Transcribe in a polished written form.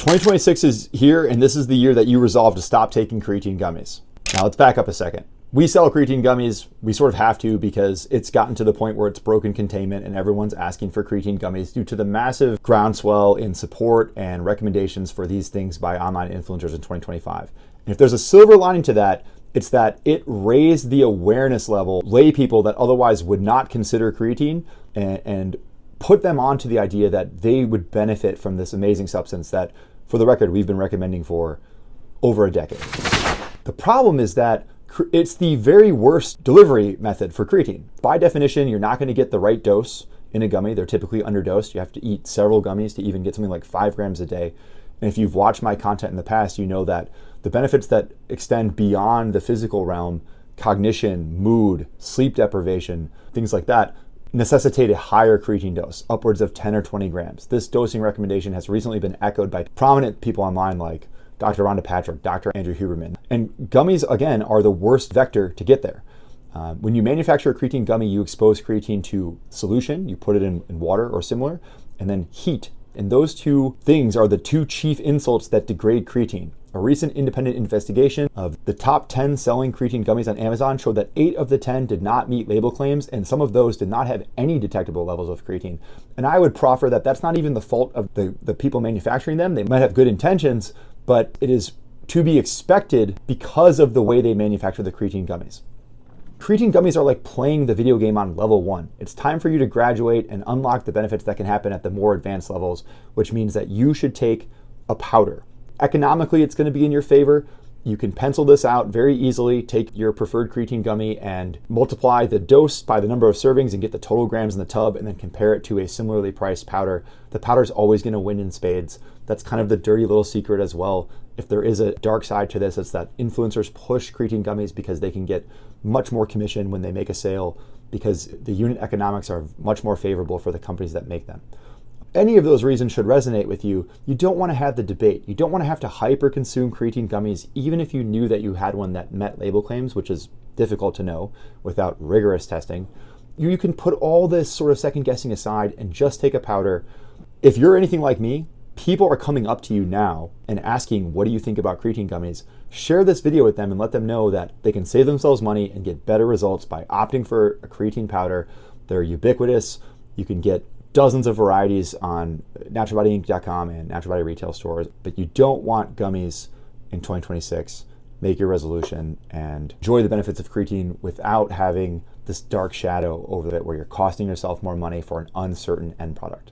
2026 is here, and this is the year that you resolve to stop taking creatine gummies. Now let's back up a second. We sell creatine gummies. We sort of have to because it's gotten to the point where it's broken containment and everyone's asking for creatine gummies due to the massive groundswell in support and recommendations for these things by online influencers in 2025. And if there's a silver lining to that, it's that it raised the awareness level, lay people that otherwise would not consider creatine and put them onto the idea that they would benefit from this amazing substance that, for the record, we've been recommending for over a decade. The problem is that it's the very worst delivery method for creatine. By definition, you're not going to get the right dose in a gummy. They're typically underdosed. You have to eat several gummies to even get something like 5 grams a day. And if you've watched my content in the past, you know that the benefits that extend beyond the physical realm, cognition, mood, sleep deprivation, things like that, necessitate a higher creatine dose, upwards of 10 or 20 grams. This dosing recommendation has recently been echoed by prominent people online like Dr. Rhonda Patrick, Dr. Andrew Huberman. And gummies, again, are the worst vector to get there. When you manufacture a creatine gummy, you expose creatine to solution, you put it in water or similar, and then heat. And those two things are the two chief insults that degrade creatine. A recent independent investigation of the top 10 selling creatine gummies on Amazon showed that 8 of the 10 did not meet label claims, and some of those did not have any detectable levels of creatine. And I would proffer that that's not even the fault of the people manufacturing them. They might have good intentions, but it is to be expected because of the way they manufacture the creatine gummies. Creatine gummies are like playing the video game on level 1. It's time for you to graduate and unlock the benefits that can happen at the more advanced levels, which means that you should take a powder. Economically, it's going to be in your favor. You can pencil this out very easily. Take your preferred creatine gummy and multiply the dose by the number of servings and get the total grams in the tub, and then compare it to a similarly priced powder. The powder is always going to win in spades. That's kind of the dirty little secret as well. If there is a dark side to this, it's that influencers push creatine gummies because they can get much more commission when they make a sale, because the unit economics are much more favorable for the companies that make them. Any of those reasons should resonate with you. You don't want to have the debate. You don't want to have to hyper consume creatine gummies, even if you knew that you had one that met label claims, which is difficult to know without rigorous testing. You can put all this sort of second guessing aside and just take a powder. If you're anything like me, people are coming up to you now and asking, what do you think about creatine gummies? Share this video with them and let them know that they can save themselves money and get better results by opting for a creatine powder. They're ubiquitous. You can get dozens of varieties on naturalbodyinc.com and Natural Body retail stores, but you don't want gummies in 2026. Make your resolution and enjoy the benefits of creatine without having this dark shadow over it where you're costing yourself more money for an uncertain end product.